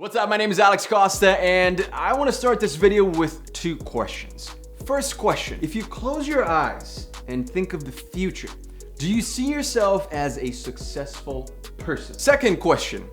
What's up? My name is Alex Costa, and I want to start this video with two questions. First question, if you close your eyes and think of the future, do you see yourself as a successful person? Second question,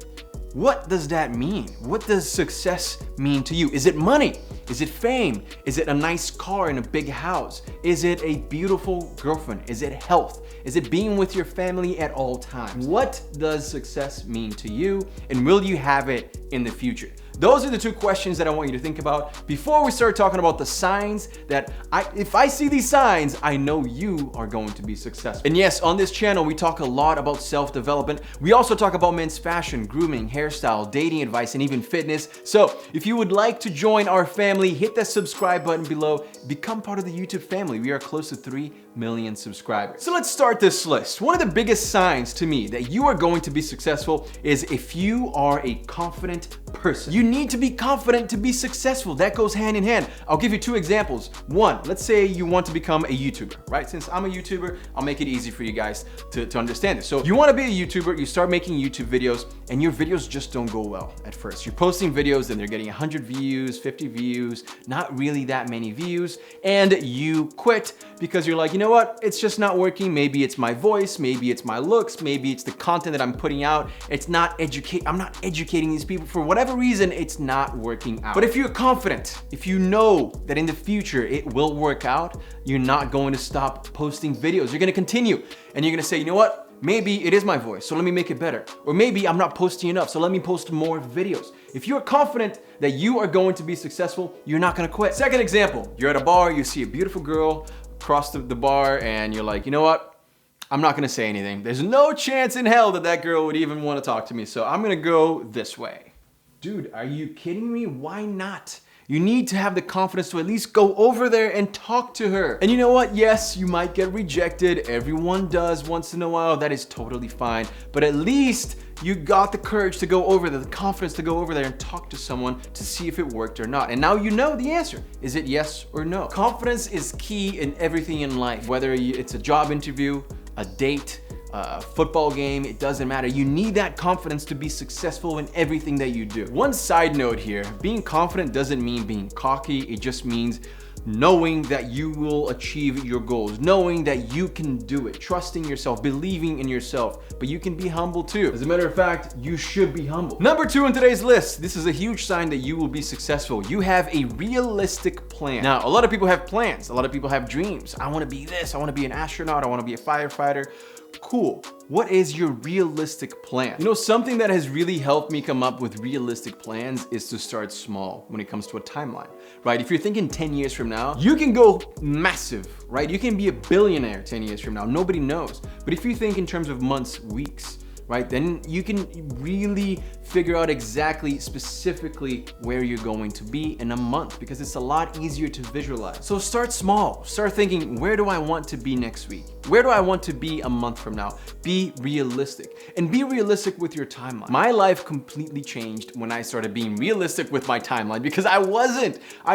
what does that mean? What does success mean to you? Is it money? Is it fame? Is it a nice car and a big house? Is it a beautiful girlfriend? Is it health? Is it being with your family at all times? What does success mean to you, and will you have it in the future? Those are the two questions that I want you to think about before we start talking about the signs that if I see these signs, I know you are going to be successful. And yes, on this channel, we talk a lot about self-development. We also talk about men's fashion, grooming, hairstyle, dating advice, and even fitness. So if you would like to join our family, hit that subscribe button below, become part of the YouTube family. We are close to 3 million subscribers. So let's start this list. One of the biggest signs to me that you are going to be successful is if you are a confident person. You need to be confident to be successful. That goes hand in hand. I'll give you two examples. One, let's say you want to become a YouTuber, right? Since I'm a YouTuber, I'll make it easy for you guys to understand this. So you want to be a YouTuber, you start making YouTube videos, and your videos just don't go well at first. You're posting videos and they're getting 100 views, 50 views, not really that many views, and you quit because you're like, you know what? It's just not working. Maybe it's my voice, maybe it's my looks, maybe it's the content that I'm putting out. I'm not educating these people. For whatever reason, it's not working out. But if you're confident, if you know that in the future it will work out, you're not going to stop posting videos. You're going to continue, and you're going to say, you know what? Maybe it is my voice, so let me make it better. Or maybe I'm not posting enough, so let me post more videos. If you're confident that you are going to be successful, you're not going to quit. Second example, you're at a bar, you see a beautiful girl across the bar, and you're like, you know what? I'm not gonna say anything. There's no chance in hell that girl would even want to talk to me, so I'm gonna go this way. Dude, are you kidding me? Why not? You need to have the confidence to at least go over there and talk to her. And you know what? Yes, you might get rejected. Everyone does once in a while. That is totally fine. But at least you got the courage to go over there, the confidence to go over there and talk to someone to see if it worked or not. And now you know the answer. Is it yes or no? Confidence is key in everything in life, whether it's a job interview, a date, a football game, it doesn't matter. You need that confidence to be successful in everything that you do. One side note here, being confident doesn't mean being cocky. It just means knowing that you will achieve your goals, knowing that you can do it, trusting yourself, believing in yourself, but you can be humble too. As a matter of fact, you should be humble. Number 2 on today's list, this is a huge sign that you will be successful. You have a realistic plan. Now, a lot of people have plans. A lot of people have dreams. I want to be this. I want to be an astronaut. I want to be a firefighter. Cool. What is your realistic plan? You know, something that has really helped me come up with realistic plans is to start small when it comes to a timeline, right? If you're thinking 10 years from now, you can go massive, right? You can be a billionaire 10 years from now. Nobody knows. But if you think in terms of months, weeks, right, then you can really figure out exactly, specifically where you're going to be in a month, because it's a lot easier to visualize. So start small. Start thinking, where do I want to be next week? Where do I want to be a month from now? Be realistic, and be realistic with your timeline. My life completely changed when I started being realistic with my timeline, because I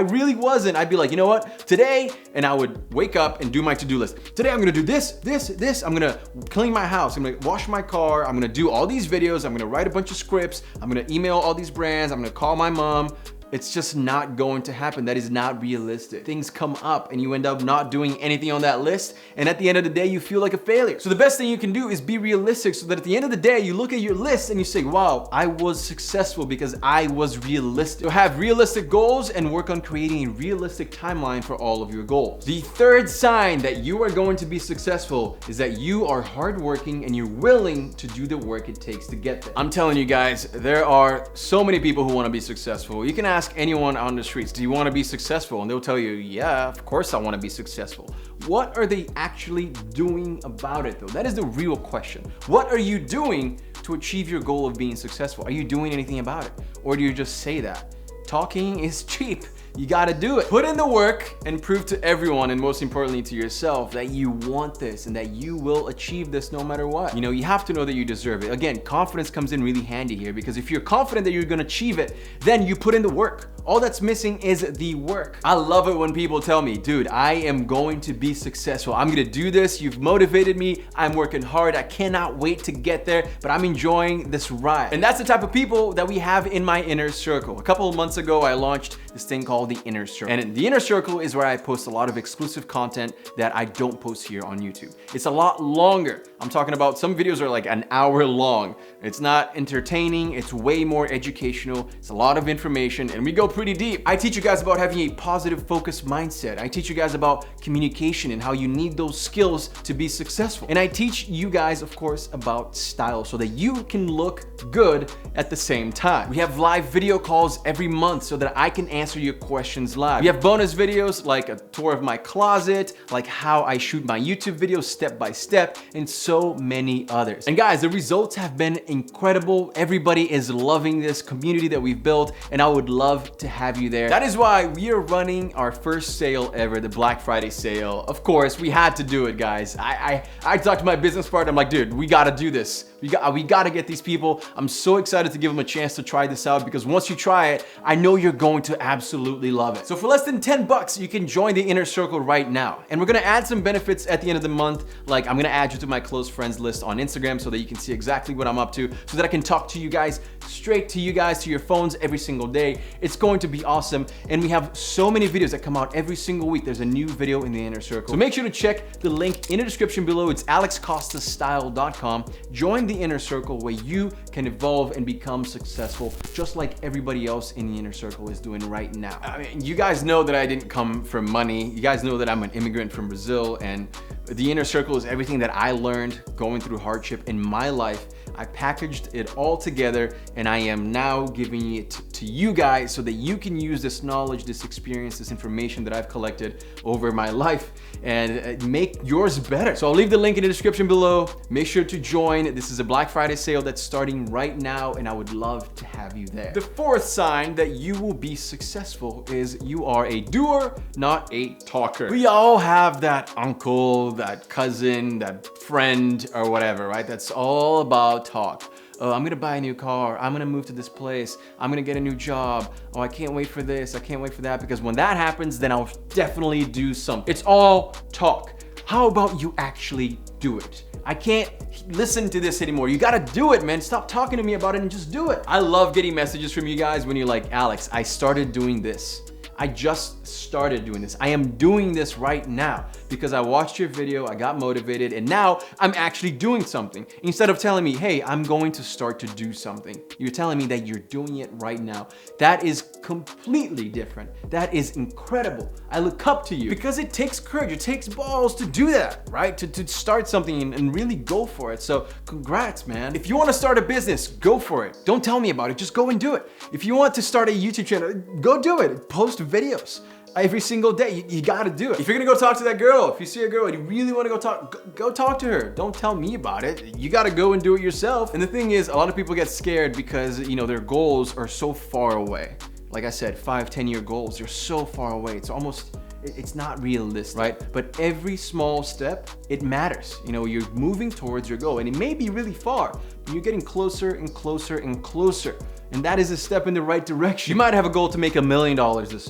really wasn't. I'd be like, you know what, today, and I would wake up and do my to-do list. Today I'm gonna do this. I'm gonna clean my house. I'm gonna wash my car. I'm gonna do all these videos. I'm gonna write a bunch of scripts. I'm gonna email all these brands. I'm gonna call my mom. It's just not going to happen. That is not realistic. Things come up and you end up not doing anything on that list. And at the end of the day, you feel like a failure. So the best thing you can do is be realistic, so that at the end of the day, you look at your list and you say, wow, I was successful because I was realistic. So have realistic goals and work on creating a realistic timeline for all of your goals. The third sign that you are going to be successful is that you are hardworking and you're willing to do the work it takes to get there. I'm telling you guys, there are so many people who want to be successful. You can ask anyone on the streets, do you want to be successful? And they'll tell you, yeah, of course I want to be successful. What are they actually doing about it though? That is the real question. What are you doing to achieve your goal of being successful? Are you doing anything about it? Or do you just say that? Talking is cheap. You gotta do it. Put in the work and prove to everyone, and most importantly to yourself, that you want this and that you will achieve this no matter what. You know, you have to know that you deserve it. Again, confidence comes in really handy here, because if you're confident that you're gonna achieve it, then you put in the work. All that's missing is the work. I love it when people tell me, dude, I am going to be successful. I'm gonna do this. You've motivated me. I'm working hard. I cannot wait to get there, but I'm enjoying this ride. And that's the type of people that we have in my inner circle. A couple of months ago, I launched this thing called the Inner Circle. And the Inner Circle is where I post a lot of exclusive content that I don't post here on YouTube. It's a lot longer. I'm talking about some videos are like an hour long. It's not entertaining. It's way more educational. It's a lot of information and we go pretty deep. I teach you guys about having a positive focused mindset. I teach you guys about communication and how you need those skills to be successful. And I teach you guys, of course, about style so that you can look good at the same time. We have live video calls every month so that I can answer your questions live. We have bonus videos like a tour of my closet, like how I shoot my YouTube videos step by step, and so many others. And guys, the results have been incredible. Everybody is loving this community that we've built, and I would love to have you there. That is why we are running our first sale ever, the Black Friday sale. Of course, we had to do it, guys. I talked to my business partner. I'm like, dude, we gotta do this. We gotta get these people. I'm so excited to give them a chance to try this out because once you try it, I know you're going to absolutely love it. So for less than 10 bucks, you can join the Inner Circle right now. And we're gonna add some benefits at the end of the month. Like I'm gonna add you to my close friends list on Instagram so that you can see exactly what I'm up to, so that I can talk to you guys straight to you guys, to your phones every single day. It's going to be awesome. And we have so many videos that come out every single week. There's a new video in the Inner Circle. So make sure to check the link in the description below. It's alexcostastyle.com. Join the Inner Circle where you can evolve and become successful just like everybody else in the Inner Circle is doing right now. I mean, you guys know that I didn't come from money. You guys know that I'm an immigrant from Brazil, and the Inner Circle is everything that I learned going through hardship in my life. I packaged it all together and I am now giving it to you guys so that you can use this knowledge, this experience, this information that I've collected over my life and make yours better. So I'll leave the link in the description below. Make sure to join. This is a Black Friday sale that's starting right now and I would love to have you there. The fourth sign that you will be successful is you are a doer, not a talker. We all have that uncle, that cousin, that friend or whatever, right? That's all about talk. Oh, I'm gonna buy a new car. I'm gonna move to this place. I'm gonna get a new job. Oh, I can't wait for this. I can't wait for that, because when that happens, then I'll definitely do something. It's all talk. How about you actually do it? I can't listen to this anymore. You gotta do it, man. Stop talking to me about it and just do it. I love getting messages from you guys when you're like, Alex, I started doing this. I just started doing this. I am doing this right now because I watched your video, I got motivated, and now I'm actually doing something. Instead of telling me, hey, I'm going to start to do something, you're telling me that you're doing it right now. That is completely different. That is incredible. I look up to you because it takes courage, it takes balls to do that, right? To start something and really go for it. So congrats, man. If you want to start a business, go for it. Don't tell me about it, just go and do it. If you want to start a YouTube channel, go do it. Post videos every single day. You gotta do it. If you're gonna go talk to that girl, if you see a girl and you really wanna go talk to her. Don't tell me about it. You gotta go and do it yourself. And the thing is, a lot of people get scared because, you know, their goals are so far away. Like I said, 5-10 year goals, they're so far away. It's not realistic, right? But every small step, it matters. You know, you're moving towards your goal and it may be really far, but you're getting closer and closer and closer. And that is a step in the right direction. You might have a goal to make $1 million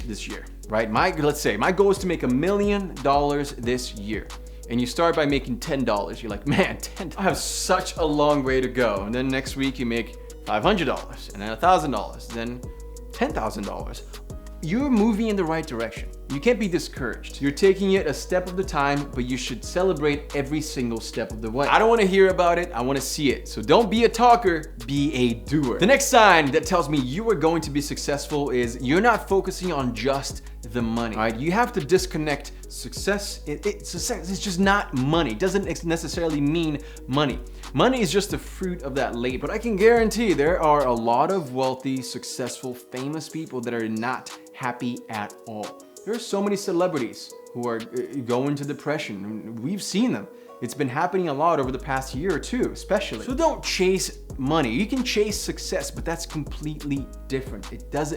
this year, right? Let's say my goal is to make $1 million this year. And you start by making $10. You're like, man, I have such a long way to go. And then next week you make $500 and then $1,000, then $10,000. You're moving in the right direction. You can't be discouraged. You're taking it a step at a time, but you should celebrate every single step of the way. I don't want to hear about it, I want to see it. So don't be a talker, be a doer. The next sign that tells me you are going to be successful is you're not focusing on just the money, right? You have to disconnect success. It's just not money. It doesn't necessarily mean money. Money is just the fruit of that labor. But I can guarantee there are a lot of wealthy, successful, famous people that are not happy at all. There are so many celebrities who are going to depression. We've seen them. It's been happening a lot over the past year or two, especially. So don't chase money. You can chase success, but that's completely different.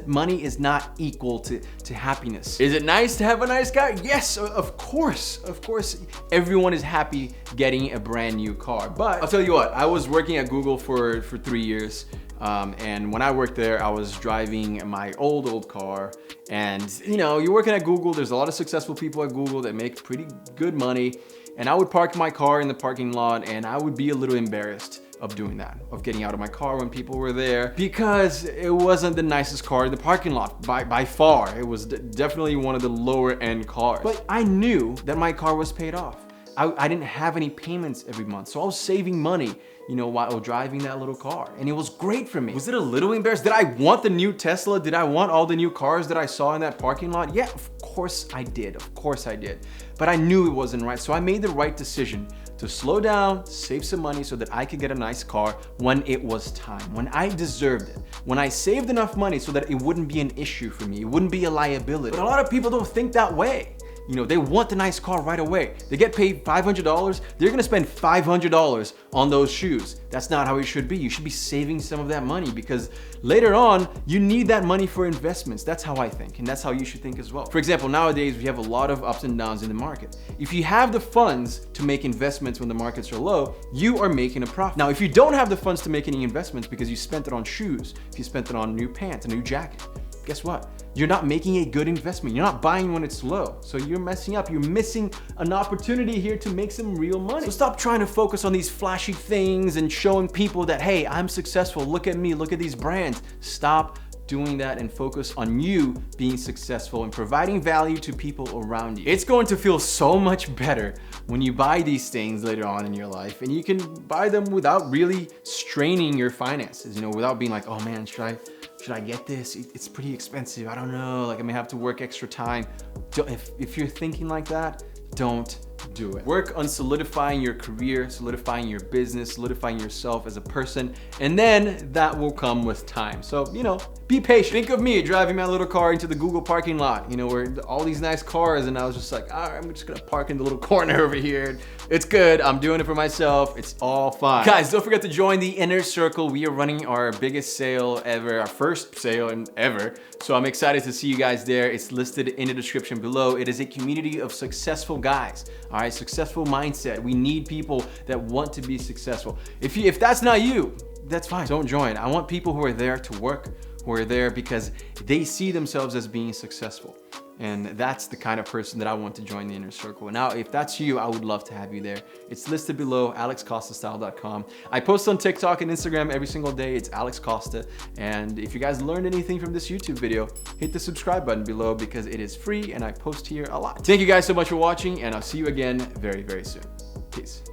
Money is not equal to happiness. Is it nice to have a nice car? Yes, of course. Of course, everyone is happy getting a brand new car. But I'll tell you what, I was working at Google for 3 years. And when I worked there, I was driving my old car. And you know, you're working at Google, there's a lot of successful people at Google that make pretty good money. And I would park my car in the parking lot and I would be a little embarrassed of doing that, of getting out of my car when people were there, because it wasn't the nicest car in the parking lot by far. It was definitely one of the lower end cars. But I knew that my car was paid off. I didn't have any payments every month, so I was saving money, you know, while driving that little car, and it was great for me. Was it a little embarrassed? Did I want the new Tesla? Did I want all the new cars that I saw in that parking lot? Yeah, of course I did. Of course I did. But I knew it wasn't right, so I made the right decision to slow down, save some money so that I could get a nice car when it was time, when I deserved it, when I saved enough money so that it wouldn't be an issue for me, it wouldn't be a liability. But a lot of people don't think that way. You know, they want the nice car right away. They get paid $500, they're gonna spend $500 on those shoes. That's not how it should be. You should be saving some of that money, because later on, you need that money for investments. That's how I think, and that's how you should think as well. For example, nowadays, we have a lot of ups and downs in the market. If you have the funds to make investments when the markets are low, you are making a profit. Now, if you don't have the funds to make any investments because you spent it on shoes, if you spent it on new pants, a new jacket, guess what? You're not making a good investment. You're not buying when it's low. So you're messing up. You're missing an opportunity here to make some real money. So stop trying to focus on these flashy things and showing people that, hey, I'm successful. Look at me. Look at these brands. Stop doing that and focus on you being successful and providing value to people around you. It's going to feel so much better when you buy these things later on in your life, and you can buy them without really straining your finances, you know, without being like, oh man, should I get this? It's pretty expensive. I don't know, like I may have to work extra time. If you're thinking like that, don't do it. Work on solidifying your career, solidifying your business, solidifying yourself as a person, and then that will come with time. So, you know, be patient. Think of me driving my little car into the Google parking lot, you know, where all these nice cars, and I was just like, all right, I'm just gonna park in the little corner over here. It's good, I'm doing it for myself, it's all fine. Guys, don't forget to join the Inner Circle. We are running our biggest sale ever, our first sale ever. So I'm excited to see you guys there. It's listed in the description below. It is a community of successful guys, all right, successful mindset. We need people that want to be successful. If that's not you, that's fine, don't join. I want people who are there to work, who are there because they see themselves as being successful. And that's the kind of person that I want to join the Inner Circle. Now, if that's you, I would love to have you there. It's listed below, alexcostastyle.com. I post on TikTok and Instagram every single day. It's Alex Costa. And if you guys learned anything from this YouTube video, hit the subscribe button below because it is free and I post here a lot. Thank you guys so much for watching, and I'll see you again very, very soon. Peace.